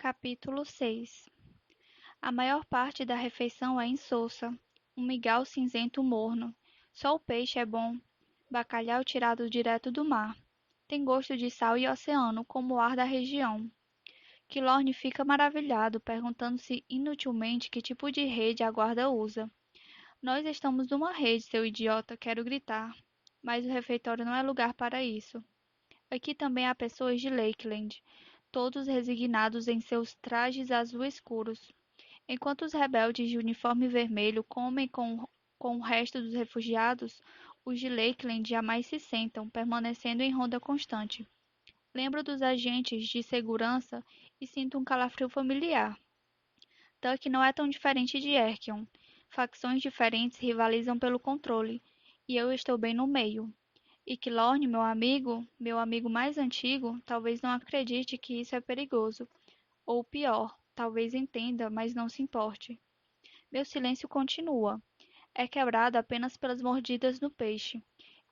Capítulo 6. A maior parte da refeição é insossa, um migal cinzento morno. Só o peixe é bom, bacalhau tirado direto do mar. Tem gosto de sal e oceano, como o ar da região. Quilorne fica maravilhado, perguntando-se inutilmente que tipo de rede a guarda usa. Nós estamos numa rede, seu idiota, quero gritar. Mas o refeitório não é lugar para isso. Aqui também há pessoas de Lakeland, todos resignados em seus trajes azul escuros. Enquanto os rebeldes de uniforme vermelho comem com o resto dos refugiados, os de Lakeland jamais se sentam, permanecendo em ronda constante. Lembro dos agentes de segurança e sinto um calafrio familiar. Tuck não é tão diferente de Erkion. Facções diferentes rivalizam pelo controle, e eu estou bem no meio. E Kilorn, meu amigo mais antigo, talvez não acredite que isso é perigoso. Ou pior, talvez entenda, mas não se importe. Meu silêncio continua. É quebrado apenas pelas mordidas no peixe.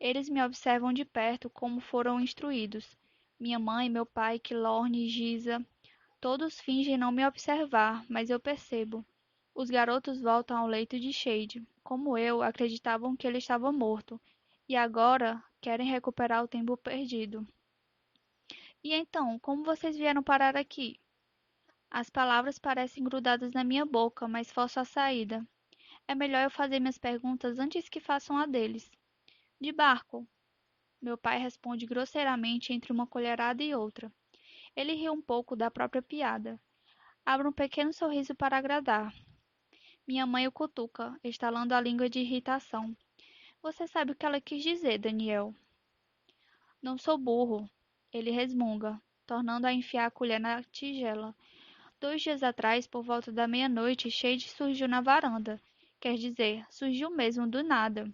Eles me observam de perto como foram instruídos. Minha mãe, meu pai, Kilorn e Giza, todos fingem não me observar, mas eu percebo. Os garotos voltam ao leito de Shade. Como eu, acreditavam que ele estava morto, e agora querem recuperar o tempo perdido. E então, como vocês vieram parar aqui? As palavras parecem grudadas na minha boca, mas forço a saída. É melhor eu fazer minhas perguntas antes que façam a deles. De barco, meu pai responde grosseiramente entre uma colherada e outra. Ele ri um pouco da própria piada. Abre um pequeno sorriso para agradar. Minha mãe o cutuca, estalando a língua de irritação. Você sabe o que ela quis dizer, Daniel? Não sou burro. Ele resmunga, tornando a enfiar a colher na tigela. 2 dias atrás, por volta da meia-noite, Shade surgiu na varanda. Quer dizer, surgiu mesmo do nada.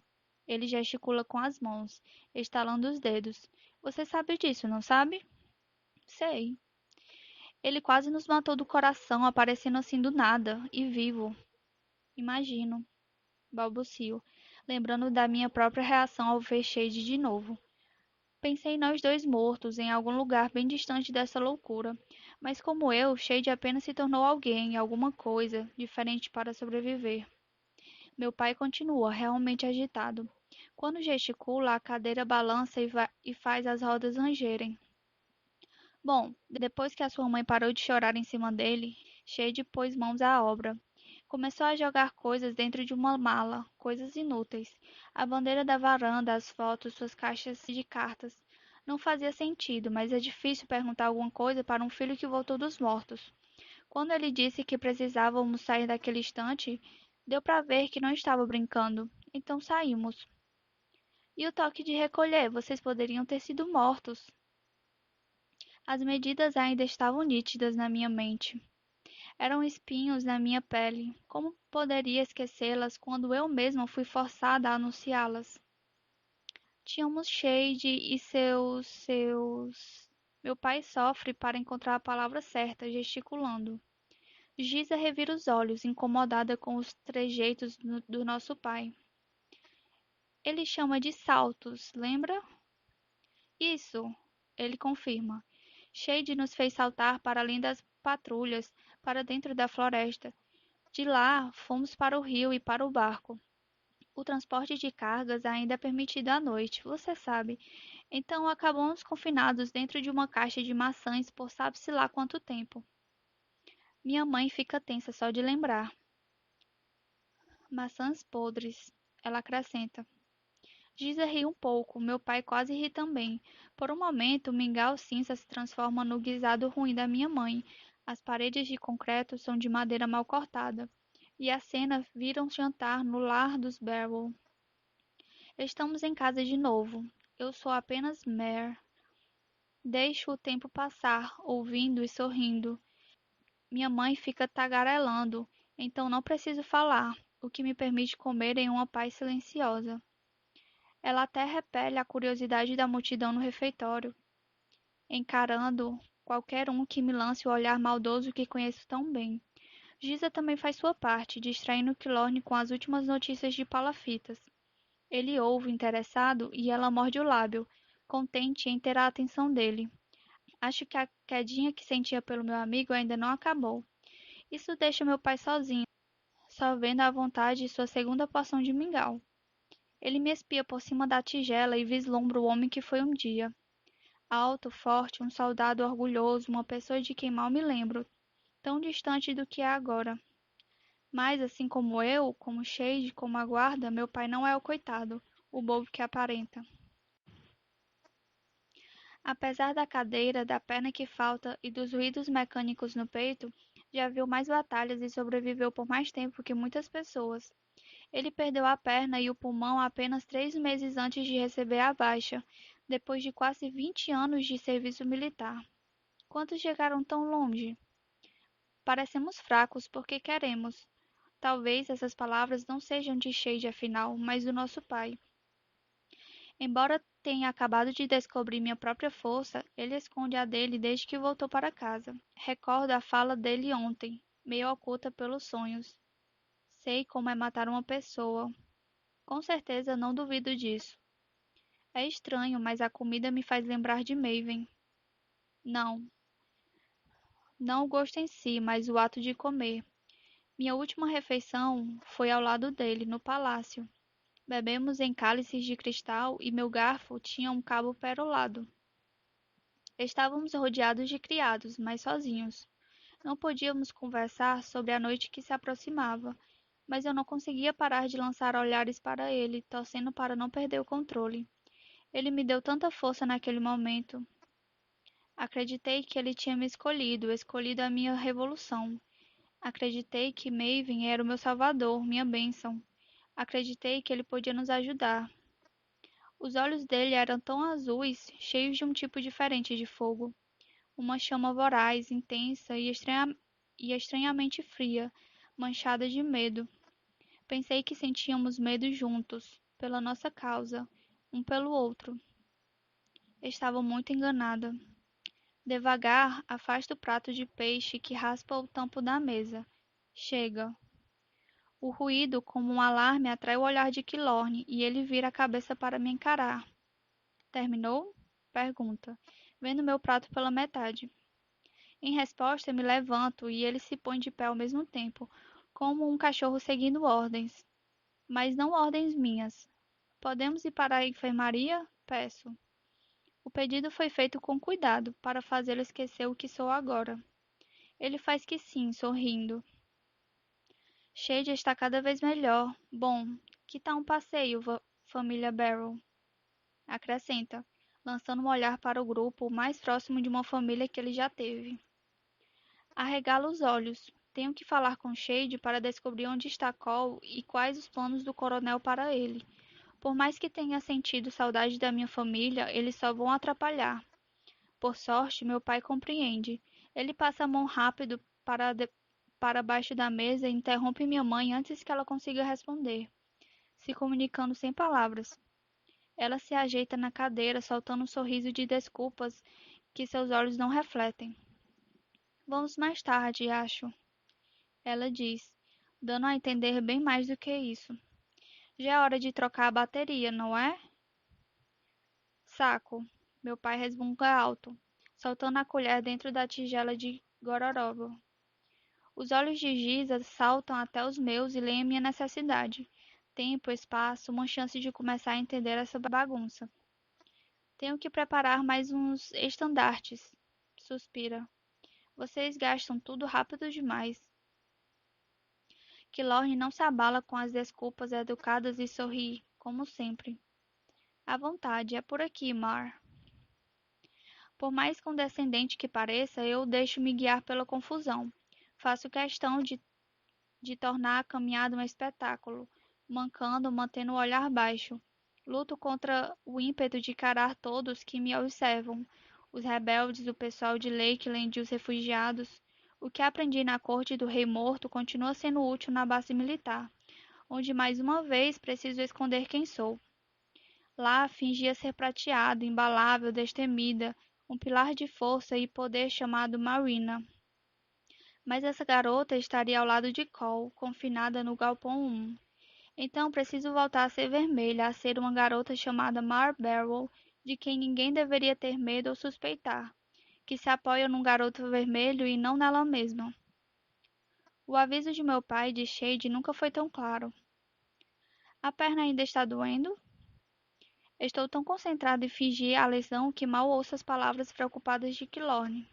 Ele gesticula com as mãos, estalando os dedos. Você sabe disso, não sabe? Sei. Ele quase nos matou do coração, aparecendo assim do nada, e vivo. Imagino, balbucio, lembrando da minha própria reação ao ver Shade de novo. Pensei em nós dois mortos, em algum lugar bem distante dessa loucura. Mas como eu, Shade apenas se tornou alguém, alguma coisa, diferente para sobreviver. Meu pai continua, realmente agitado. Quando gesticula, a cadeira balança e faz as rodas rangerem. Bom, depois que a sua mãe parou de chorar em cima dele, Shade pôs mãos à obra. Começou a jogar coisas dentro de uma mala, coisas inúteis. A bandeira da varanda, as fotos, suas caixas de cartas. Não fazia sentido, mas é difícil perguntar alguma coisa para um filho que voltou dos mortos. Quando ele disse que precisávamos sair daquele instante, deu para ver que não estava brincando. Então saímos. E o toque de recolher, vocês poderiam ter sido mortos. As medidas ainda estavam nítidas na minha mente. Eram espinhos na minha pele. Como poderia esquecê-las quando eu mesma fui forçada a anunciá-las? Tínhamos Shade e seus. Meu pai sofre para encontrar a palavra certa, gesticulando. Giza revira os olhos, incomodada com os trejeitos do nosso pai. Ele chama de saltos, lembra? Isso, ele confirma. Shade nos fez saltar para além das patrulhas, para dentro da floresta. De lá, fomos para o rio e para o barco. O transporte de cargas ainda é permitido à noite, você sabe. Então acabamos confinados dentro de uma caixa de maçãs por sabe-se lá quanto tempo. Minha mãe fica tensa só de lembrar. Maçãs podres, ela acrescenta. Giza ri um pouco, meu pai quase ri também. Por um momento, o mingau cinza se transforma no guisado ruim da minha mãe. As paredes de concreto são de madeira mal cortada. E a cena vira um jantar no lar dos Barrow. Estamos em casa de novo. Eu sou apenas Mare. Deixo o tempo passar, ouvindo e sorrindo. Minha mãe fica tagarelando, então não preciso falar, o que me permite comer em uma paz silenciosa. Ela até repele a curiosidade da multidão no refeitório, encarando qualquer um que me lance o olhar maldoso que conheço tão bem. Giza também faz sua parte, distraindo Kilorn com as últimas notícias de palafitas. Ele ouve, interessado, e ela morde o lábio, contente em ter a atenção dele. Acho que a quedinha que sentia pelo meu amigo ainda não acabou. Isso deixa meu pai sozinho, só vendo à vontade sua segunda porção de mingau. Ele me espia por cima da tigela e vislumbra o homem que foi um dia. Alto, forte, um soldado orgulhoso, uma pessoa de quem mal me lembro, tão distante do que é agora. Mas, assim como eu, como Shade, como a guarda, meu pai não é o coitado, o bobo que aparenta. Apesar da cadeira, da perna que falta e dos ruídos mecânicos no peito, já viu mais batalhas e sobreviveu por mais tempo que muitas pessoas. Ele perdeu a perna e o pulmão apenas 3 meses antes de receber a baixa, depois de quase 20 anos de serviço militar. Quantos chegaram tão longe? Parecemos fracos porque queremos. Talvez essas palavras não sejam de Shade afinal, mas do nosso pai. Embora tenha acabado de descobrir minha própria força, ele esconde a dele desde que voltou para casa. Recordo a fala dele ontem, meio oculta pelos sonhos. Sei como é matar uma pessoa. Com certeza não duvido disso. É estranho, mas a comida me faz lembrar de Maven. Não, não o gosto em si, mas o ato de comer. Minha última refeição foi ao lado dele, no palácio. Bebemos em cálices de cristal e meu garfo tinha um cabo perolado. Estávamos rodeados de criados, mas sozinhos. Não podíamos conversar sobre a noite que se aproximava, mas eu não conseguia parar de lançar olhares para ele, torcendo para não perder o controle. Ele me deu tanta força naquele momento. Acreditei que ele tinha me escolhido, escolhido a minha revolução. Acreditei que Maven era o meu salvador, minha bênção. Acreditei que ele podia nos ajudar. Os olhos dele eram tão azuis, cheios de um tipo diferente de fogo, uma chama voraz, intensa e estranhamente fria, manchada de medo. Pensei que sentíamos medo juntos, pela nossa causa, um pelo outro. Estava muito enganada. Devagar, afasta o prato de peixe que raspa o tampo da mesa. Chega. O ruído, como um alarme, atrai o olhar de Quilorne e ele vira a cabeça para me encarar. Terminou? Pergunta, vendo meu prato pela metade. Em resposta, me levanto e ele se põe de pé ao mesmo tempo, como um cachorro seguindo ordens. Mas não ordens minhas. Podemos ir para a enfermaria? Peço. O pedido foi feito com cuidado, para fazê-lo esquecer o que sou agora. Ele faz que sim, sorrindo. Shade está cada vez melhor. Bom, que tal um passeio, família Barrow? Acrescenta, lançando um olhar para o grupo mais próximo de uma família que ele já teve. Arregala os olhos. Tenho que falar com Shade para descobrir onde está Cole e quais os planos do coronel para ele. Por mais que tenha sentido saudade da minha família, eles só vão atrapalhar. Por sorte, meu pai compreende. Ele passa a mão rápido para baixo da mesa e interrompe minha mãe antes que ela consiga responder, se comunicando sem palavras. Ela se ajeita na cadeira, soltando um sorriso de desculpas que seus olhos não refletem. Vamos mais tarde, acho, ela diz, dando a entender bem mais do que isso. Já é hora de trocar a bateria, não é? Saco, meu pai resmunga alto, soltando a colher dentro da tigela de gororoba. Os olhos de Giza saltam até os meus e leem minha necessidade. Tempo, espaço, uma chance de começar a entender essa bagunça. Tenho que preparar mais uns estandartes. Suspira. Vocês gastam tudo rápido demais. Quilorne não se abala com as desculpas educadas e sorri, como sempre. À vontade, é por aqui, Mar. Por mais condescendente que pareça, eu deixo-me guiar pela confusão. Faço questão de tornar a caminhada um espetáculo, mancando, mantendo o olhar baixo. Luto contra o ímpeto de encarar todos que me observam, os rebeldes, o pessoal de Lakeland e os refugiados. O que aprendi na corte do Rei Morto continua sendo útil na base militar, onde mais uma vez preciso esconder quem sou. Lá fingia ser prateado, imbalável, destemida, um pilar de força e poder chamado Marina. Mas essa garota estaria ao lado de Cole, confinada no galpão 1. Então preciso voltar a ser vermelha, a ser uma garota chamada Mar Barrow, de quem ninguém deveria ter medo ou suspeitar. que se apoia num garoto vermelho e não nela mesma. O aviso de meu pai de Shade nunca foi tão claro. A perna ainda está doendo? Estou tão concentrado em fingir a lesão que mal ouço as palavras preocupadas de Kilorn.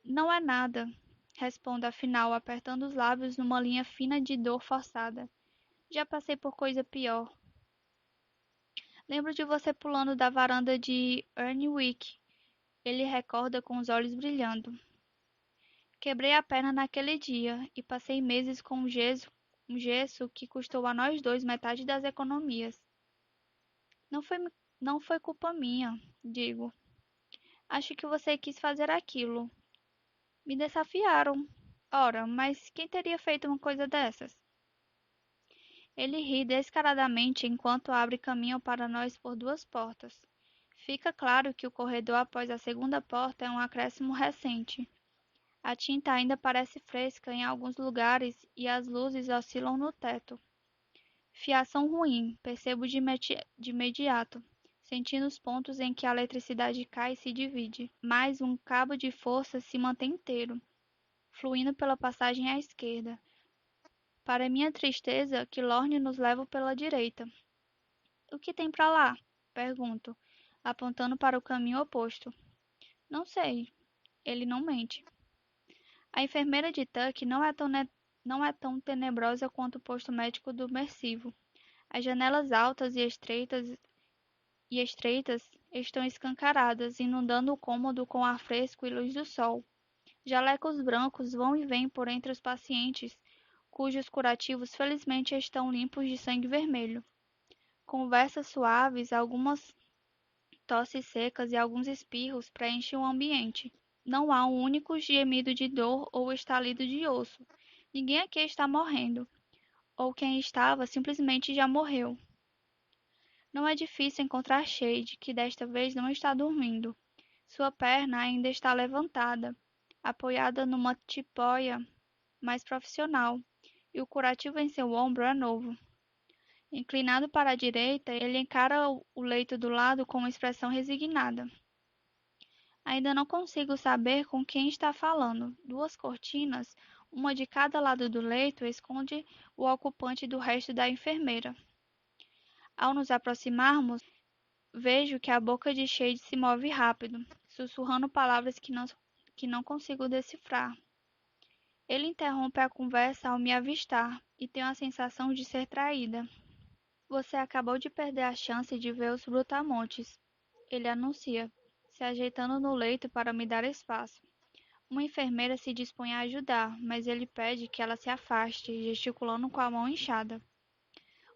Não é nada, respondo afinal, apertando os lábios numa linha fina de dor forçada. Já passei por coisa pior. Lembro de você pulando da varanda de Ernwick. Ele recorda com os olhos brilhando. Quebrei a perna naquele dia e passei meses com um gesso que custou a nós dois metade das economias. Não foi, não foi culpa minha, digo. Acho que você quis fazer aquilo. Me desafiaram. Ora, mas quem teria feito uma coisa dessas? Ele ri descaradamente enquanto abre caminho para nós por duas portas. Fica claro que o corredor após a segunda porta é um acréscimo recente. A tinta ainda parece fresca em alguns lugares e as luzes oscilam no teto. Fiação ruim, percebo de imediato, sentindo os pontos em que a eletricidade cai e se divide, mas um cabo de força se mantém inteiro, fluindo pela passagem à esquerda. Para minha tristeza, Kilorn nos leva pela direita. O que tem para lá? Pergunto, apontando para o caminho oposto. Não sei. Ele não mente. A enfermeira de Tuck não é tão tenebrosa quanto o posto médico do Mercivo. As janelas altas e estreitas estão escancaradas, inundando o cômodo com ar fresco e luz do sol. Jalecos brancos vão e vêm por entre os pacientes, cujos curativos felizmente estão limpos de sangue vermelho. Conversas suaves, algumas tosses secas e alguns espirros preenchem o ambiente. Não há um único gemido de dor ou estalido de osso. Ninguém aqui está morrendo, ou quem estava simplesmente já morreu. Não é difícil encontrar Shade, que desta vez não está dormindo. Sua perna ainda está levantada, apoiada numa tipóia mais profissional, e o curativo em seu ombro é novo. Inclinado para a direita, ele encara o leito do lado com uma expressão resignada. Ainda não consigo saber com quem está falando. Duas cortinas, uma de cada lado do leito, esconde o ocupante do resto da enfermeira. Ao nos aproximarmos, vejo que a boca de Shade se move rápido, sussurrando palavras que não consigo decifrar. Ele interrompe a conversa ao me avistar e tenho a sensação de ser traída. Você acabou de perder a chance de ver os brutamontes, ele anuncia, se ajeitando no leito para me dar espaço. Uma enfermeira se dispõe a ajudar, mas ele pede que ela se afaste, gesticulando com a mão inchada.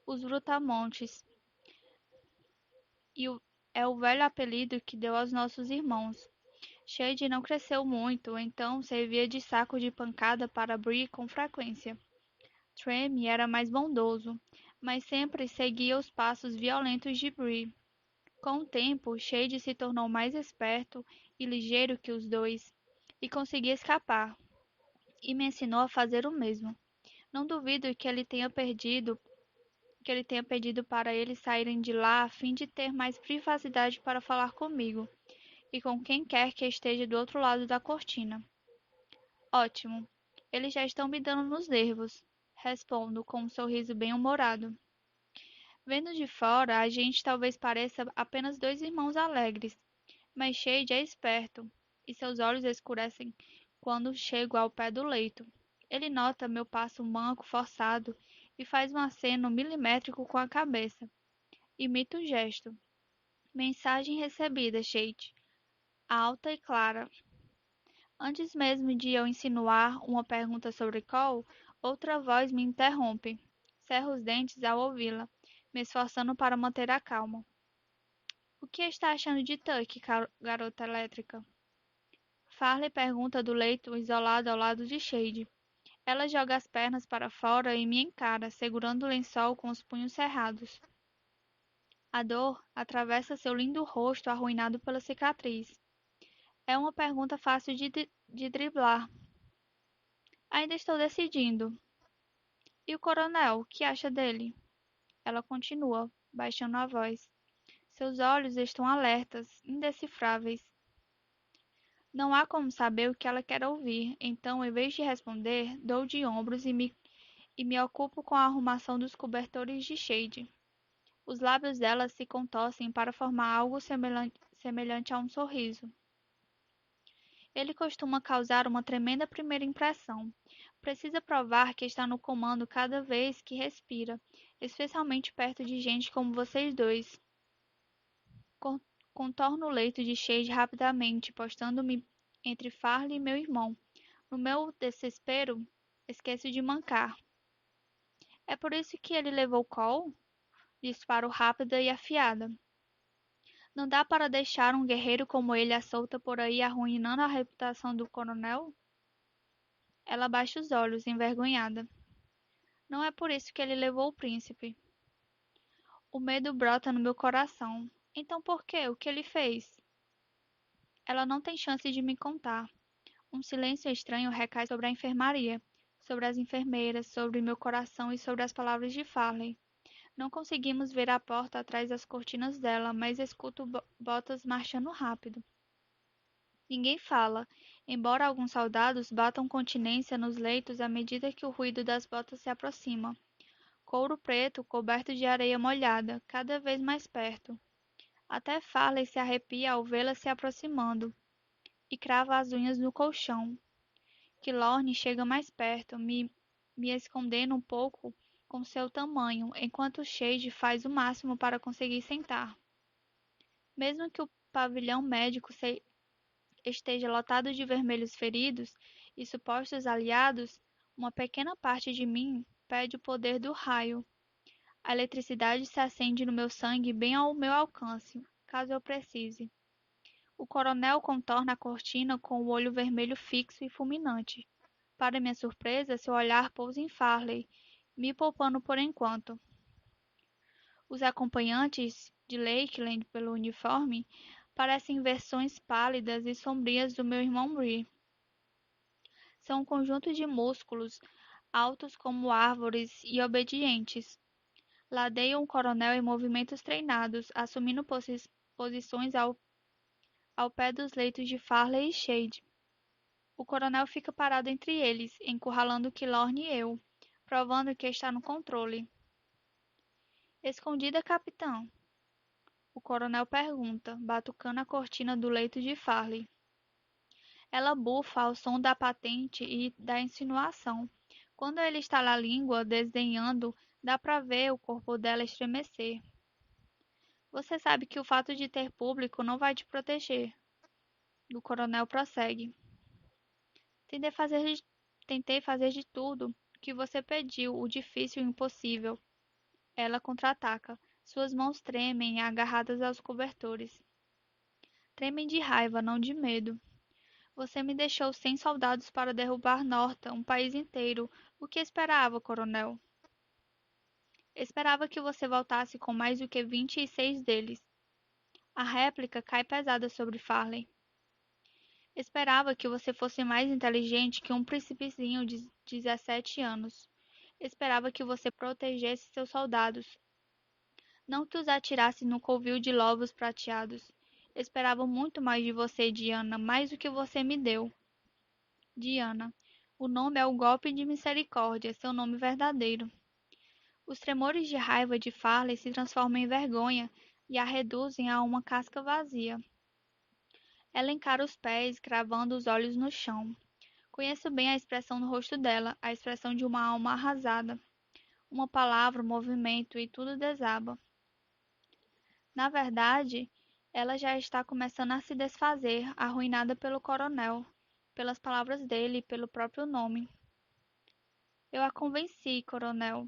Os brutamontes, e é o velho apelido que deu aos nossos irmãos. Shade não cresceu muito, então servia de saco de pancada para Bree com frequência. Treme era mais bondoso, mas sempre seguia os passos violentos de Bree. Com o tempo, Shade se tornou mais esperto e ligeiro que os dois, e conseguia escapar, e me ensinou a fazer o mesmo. Não duvido que ele tenha pedido para eles saírem de lá a fim de ter mais privacidade para falar comigo e com quem quer que esteja do outro lado da cortina. Ótimo. Eles já estão me dando nos nervos, respondo com um sorriso bem-humorado. Vendo de fora, a gente talvez pareça apenas dois irmãos alegres, mas Shade é esperto, e seus olhos escurecem quando chego ao pé do leito. Ele nota meu passo manco forçado e faz um aceno milimétrico com a cabeça. Imito o gesto. Mensagem recebida, Shade. Alta e clara. Antes mesmo de eu insinuar uma pergunta sobre Cole, outra voz me interrompe. Cerro os dentes ao ouvi-la, me esforçando para manter a calma. O que está achando de Tuck, garota elétrica? Farley pergunta do leito isolado ao lado de Shade. Ela joga as pernas para fora e me encara, segurando o lençol com os punhos cerrados. A dor atravessa seu lindo rosto arruinado pela cicatriz. É uma pergunta fácil de driblar. Ainda estou decidindo. E o coronel, o que acha dele? Ela continua, baixando a voz. Seus olhos estão alertas, indecifráveis. Não há como saber o que ela quer ouvir, então, em vez de responder, dou de ombros e me ocupo com a arrumação dos cobertores de shade. Os lábios dela se contorcem para formar algo semelhante a um sorriso. Ele costuma causar uma tremenda primeira impressão. Precisa provar que está no comando cada vez que respira, especialmente perto de gente como vocês dois. Con- Contorno o leito de Shade rapidamente, postando-me entre Farley e meu irmão. No meu desespero, esqueço de mancar. É por isso que ele levou Cole? Disparo rápida e afiada. Não dá para deixar um guerreiro como ele à solta por aí arruinando a reputação do coronel? Ela baixa os olhos, envergonhada. Não é por isso que ele levou o príncipe. O medo brota no meu coração. Então por quê? O que ele fez? Ela não tem chance de me contar. Um silêncio estranho recai sobre a enfermaria, sobre as enfermeiras, sobre meu coração e sobre as palavras de Farley. Não conseguimos ver a porta atrás das cortinas dela, mas escuto botas marchando rápido. Ninguém fala, embora alguns soldados batam continência nos leitos à medida que o ruído das botas se aproxima. Couro preto coberto de areia molhada, cada vez mais perto. Até Farley se arrepia ao vê-la se aproximando e crava as unhas no colchão. Kilorn chega mais perto, me escondendo um pouco com seu tamanho, enquanto Shade faz o máximo para conseguir sentar. Mesmo que o pavilhão médico esteja lotado de vermelhos feridos e supostos aliados, uma pequena parte de mim pede o poder do raio. A eletricidade se acende no meu sangue bem ao meu alcance, caso eu precise. O coronel contorna a cortina com o olho vermelho fixo e fulminante. Para minha surpresa, seu olhar pousa em Farley, me poupando por enquanto. Os acompanhantes de Lakeland pelo uniforme parecem versões pálidas e sombrias do meu irmão Bree. São um conjunto de músculos, altos como árvores e obedientes. Ladeiam o coronel em movimentos treinados, assumindo posições ao pé dos leitos de Farley e Shade. O coronel fica parado entre eles, encurralando Kilorn e eu, provando que está no controle. Escondida, capitão? O coronel pergunta, batucando a cortina do leito de Farley. Ela bufa ao som da patente e da insinuação. Quando ele estala a língua, desdenhando, dá para ver o corpo dela estremecer. Você sabe que o fato de ter público não vai te proteger. O coronel prossegue. Tentei fazer de, tentei fazer de tudo que você pediu, o difícil e o impossível. Ela contra-ataca. Suas mãos tremem, agarradas aos cobertores. Tremem de raiva, não de medo. Você me deixou sem soldados para derrubar Norta, um país inteiro. O que esperava, coronel? Esperava que você voltasse com mais do que 26 deles. A réplica cai pesada sobre Farley. Esperava que você fosse mais inteligente que um principezinho de 17 anos. Esperava que você protegesse seus soldados, não que os atirasse no covil de lobos prateados. Esperava muito mais de você, Diana, mais do que você me deu. Diana. O nome é o golpe de misericórdia, seu nome verdadeiro. Os tremores de raiva de Farley se transformam em vergonha e a reduzem a uma casca vazia. Ela encara os pés, cravando os olhos no chão. Conheço bem a expressão no rosto dela, a expressão de uma alma arrasada. Uma palavra, um movimento e tudo desaba. Na verdade, ela já está começando a se desfazer, arruinada pelo coronel, pelas palavras dele e pelo próprio nome. Eu a convenci, coronel.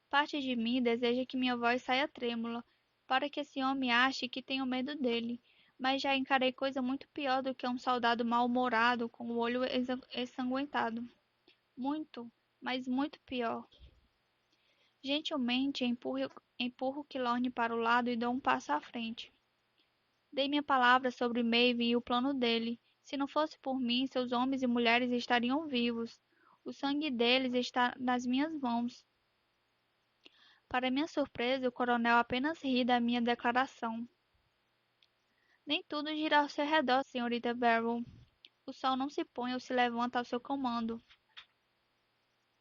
Parte de mim deseja que minha voz saia trêmula, para que esse homem ache que tenho medo dele, mas já encarei coisa muito pior do que um soldado mal-humorado com o olho ensanguentado. Muito, mas muito pior. Gentilmente empurro Kilorn para o lado e dou um passo à frente. Dei minha palavra sobre Maven e o plano dele. Se não fosse por mim, seus homens e mulheres estariam vivos. O sangue deles está nas minhas mãos. Para minha surpresa, o coronel apenas ri da minha declaração. Nem tudo gira ao seu redor, senhorita Barrow. O sol não se põe ou se levanta ao seu comando.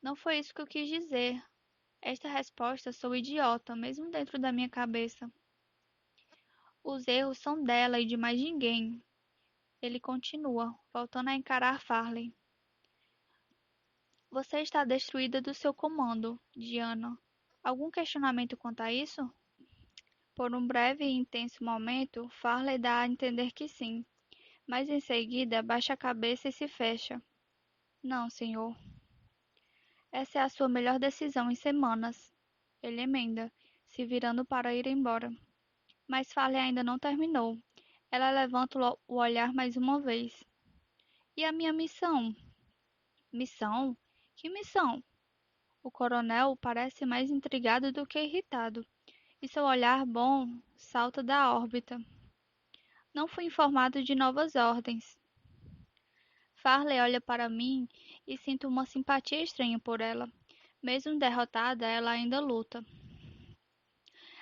Não foi isso que eu quis dizer. Esta resposta sou idiota, mesmo dentro da minha cabeça. Os erros são dela e de mais ninguém. Ele continua, voltando a encarar Farley. Você está destruída do seu comando, Diana. Algum questionamento quanto a isso? Por um breve e intenso momento, Farley dá a entender que sim, mas em seguida baixa a cabeça e se fecha. Não, senhor. Essa é a sua melhor decisão em semanas. Ele emenda, se virando para ir embora. Mas Farley ainda não terminou. Ela levanta o olhar mais uma vez. E a minha missão? Missão? Que missão? O coronel parece mais intrigado do que irritado, e seu olhar bom salta da órbita. Não fui informado de novas ordens. Farley olha para mim e sinto uma simpatia estranha por ela. Mesmo derrotada, ela ainda luta.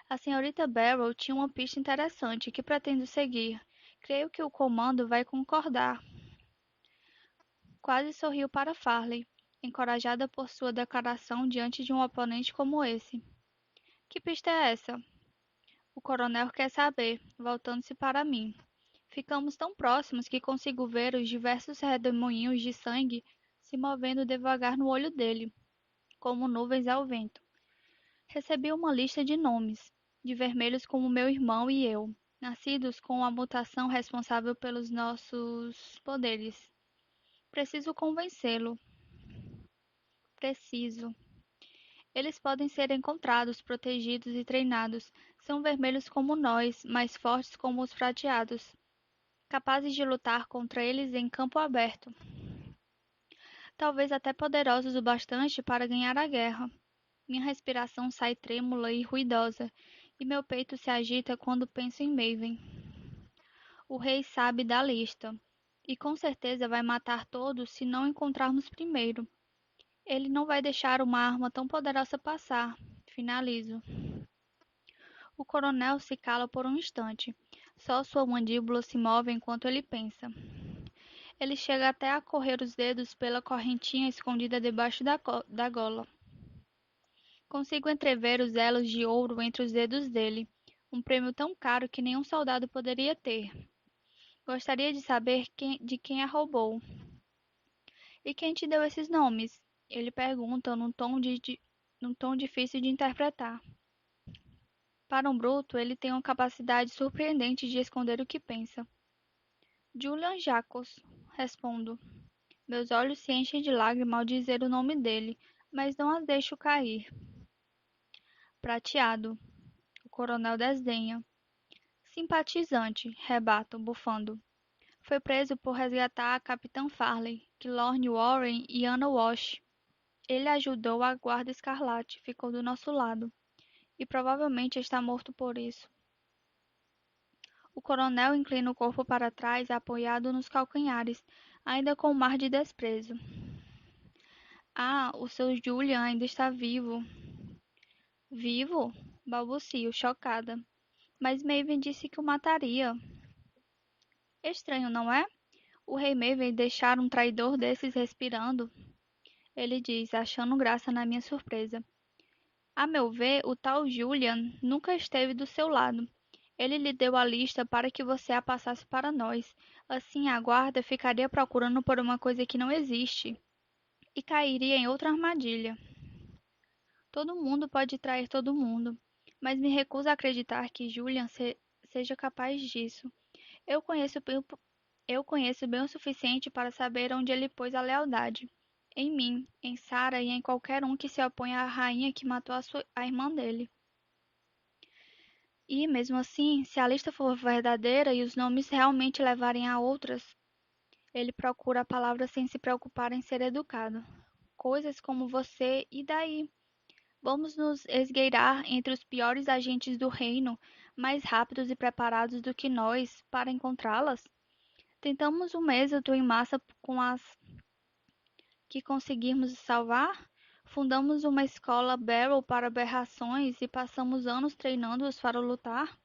A senhorita Barrow tinha uma pista interessante que pretendo seguir. Creio que o comando vai concordar. Quase sorriu para Farley, encorajada por sua declaração diante de um oponente como esse. Que pista é essa? O coronel quer saber, voltando-se para mim. Ficamos tão próximos que consigo ver os diversos redemoinhos de sangue se movendo devagar no olho dele, como nuvens ao vento. Recebi uma lista de nomes, de vermelhos como meu irmão e eu, nascidos com a mutação responsável pelos nossos poderes. Preciso convencê-lo. Preciso. Eles podem ser encontrados, protegidos e treinados. São vermelhos como nós, mais fortes como os prateados, capazes de lutar contra eles em campo aberto. Talvez até poderosos o bastante para ganhar a guerra. Minha respiração sai trêmula e ruidosa, e meu peito se agita quando penso em Maven. O rei sabe da lista, e com certeza vai matar todos se não encontrarmos primeiro. Ele não vai deixar uma arma tão poderosa passar. Finalizo. O coronel se cala por um instante. Só sua mandíbula se move enquanto ele pensa. Ele chega até a correr os dedos pela correntinha escondida debaixo da gola. Consigo entrever os elos de ouro entre os dedos dele, um prêmio tão caro que nenhum soldado poderia ter. Gostaria de saber de quem a roubou. E quem te deu esses nomes? Ele pergunta num tom difícil de interpretar. Para um bruto, ele tem uma capacidade surpreendente de esconder o que pensa. Julian Jacos, respondo. Meus olhos se enchem de lágrimas ao dizer o nome dele, mas não as deixo cair. Prateado. O coronel desdenha. Simpatizante, rebato, bufando. Foi preso por resgatar a Capitã Farley, Lorne Warren e Anna Walsh. Ele ajudou a Guarda Escarlate, ficou do nosso lado, e provavelmente está morto por isso. O coronel inclina o corpo para trás, apoiado nos calcanhares, ainda com um mar de desprezo. Ah, o seu Julian ainda está vivo. Vivo? Balbucio, chocada. Mas Maven disse que o mataria. Estranho, não é? O rei Maven deixar um traidor desses respirando. Ele diz, achando graça na minha surpresa. A meu ver, o tal Julian nunca esteve do seu lado. Ele lhe deu a lista para que você a passasse para nós. Assim, a guarda ficaria procurando por uma coisa que não existe e cairia em outra armadilha. Todo mundo pode trair todo mundo, mas me recuso a acreditar que Julian seja capaz disso. Eu conheço bem, eu conheço bem o suficiente para saber onde ele pôs a lealdade. Em mim, em Sarah e em qualquer um que se oponha à rainha que matou a irmã dele. E, mesmo assim, se a lista for verdadeira e os nomes realmente levarem a outras, ele procura a palavra sem se preocupar em ser educado. Coisas como você, e daí? Vamos nos esgueirar entre os piores agentes do reino, mais rápidos e preparados do que nós, para encontrá-las? Tentamos um êxodo em massa com as que conseguirmos salvar? Fundamos uma escola Barrow para aberrações e passamos anos treinando-os para lutar?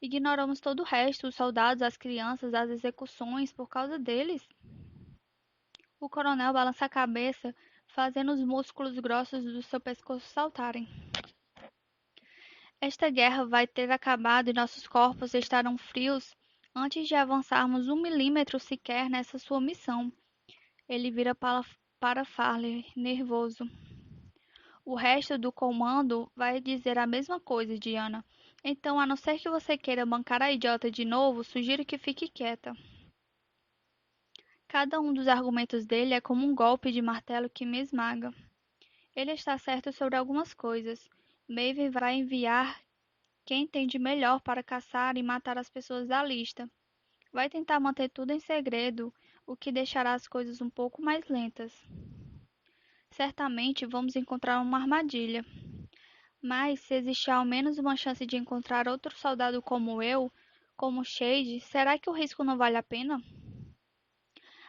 Ignoramos todo o resto, os soldados, as crianças, as execuções, por causa deles. O coronel balança a cabeça, fazendo os músculos grossos do seu pescoço saltarem. Esta guerra vai ter acabado e nossos corpos estarão frios antes de avançarmos 1 milímetro sequer nessa sua missão. Ele vira para Farley, nervoso. O resto do comando vai dizer a mesma coisa, Diana. Então, a não ser que você queira bancar a idiota de novo, sugiro que fique quieta. Cada um dos argumentos dele é como um golpe de martelo que me esmaga. Ele está certo sobre algumas coisas. Maeve vai enviar quem entende melhor para caçar e matar as pessoas da lista. Vai tentar manter tudo em segredo, o que deixará as coisas um pouco mais lentas. Certamente vamos encontrar uma armadilha. Mas se existe ao menos uma chance de encontrar outro soldado como eu, como Shade, será que o risco não vale a pena?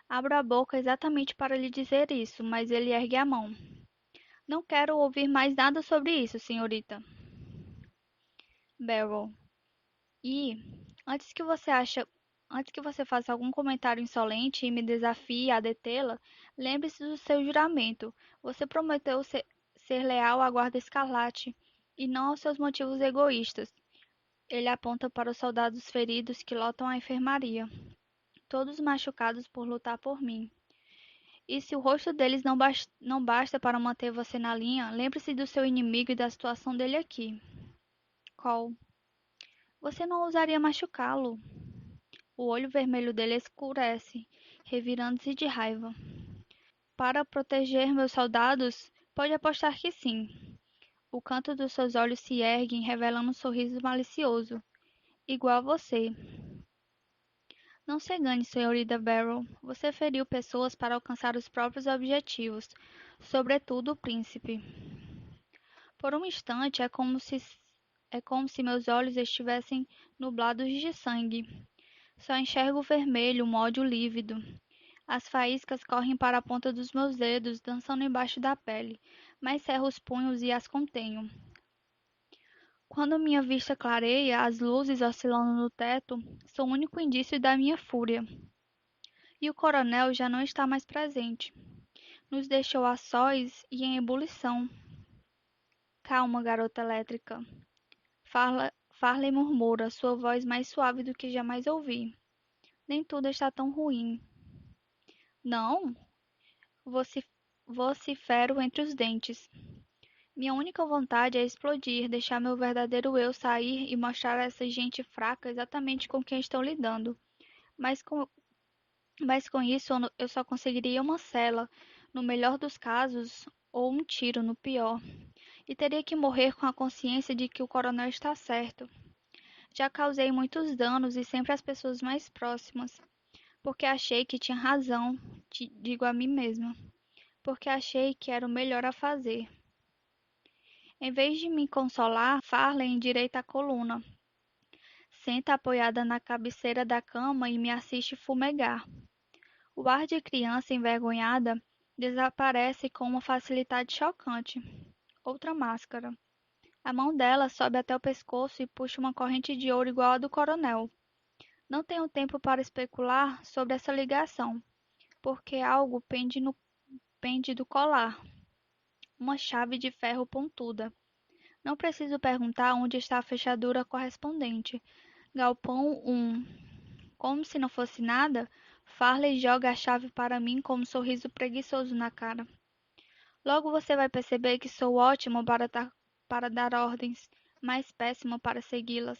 Abro a boca exatamente para lhe dizer isso, mas ele ergue a mão. Não quero ouvir mais nada sobre isso, senhorita Barrow. E, antes que você ache, antes que você faça algum comentário insolente e me desafie a detê-la, lembre-se do seu juramento. Você prometeu ser leal à Guarda Escarlate e não aos seus motivos egoístas. Ele aponta para os soldados feridos que lotam a enfermaria, todos machucados por lutar por mim. E se o rosto deles não basta para manter você na linha, lembre-se do seu inimigo e da situação dele aqui. Cole, você não ousaria machucá-lo. O olho vermelho dele escurece, revirando-se de raiva. Para proteger meus soldados, pode apostar que sim. O canto dos seus olhos se ergue, revelando um sorriso malicioso, igual a você. Não se engane, senhorita Barrow. Você feriu pessoas para alcançar os próprios objetivos, sobretudo o príncipe. Por um instante é como se meus olhos estivessem nublados de sangue. Só enxergo o vermelho, um ódio lívido. As faíscas correm para a ponta dos meus dedos, dançando embaixo da pele, mas cerro os punhos e as contenho. Quando minha vista clareia, as luzes oscilando no teto são o único indício da minha fúria. E o coronel já não está mais presente. Nos deixou a sós e em ebulição. Calma, garota elétrica. Farley murmura, sua voz mais suave do que jamais ouvi. Nem tudo está tão ruim. Não? Voci- Vocifero entre os dentes. Minha única vontade é explodir, deixar meu verdadeiro eu sair e mostrar a essa gente fraca exatamente com quem estão lidando. Mas com, mas com isso eu só conseguiria uma cela, no melhor dos casos, ou um tiro, no pior. E teria que morrer com a consciência de que o coronel está certo. Já causei muitos danos e sempre às pessoas mais próximas, porque achei que tinha razão, digo a mim mesma, porque achei que era o melhor a fazer. Em vez de me consolar, Farley endireita a coluna, senta apoiada na cabeceira da cama e me assiste fumegar. O ar de criança envergonhada desaparece com uma facilidade chocante. Outra máscara. A mão dela sobe até o pescoço e puxa uma corrente de ouro igual à do coronel. Não tenho tempo para especular sobre essa ligação, porque algo pende do colar, uma chave de ferro pontuda. Não preciso perguntar onde está a fechadura correspondente. Galpão 1. Como se não fosse nada, Farley joga a chave para mim com um sorriso preguiçoso na cara. Logo você vai perceber que sou ótimo para dar ordens, mas péssimo para segui-las.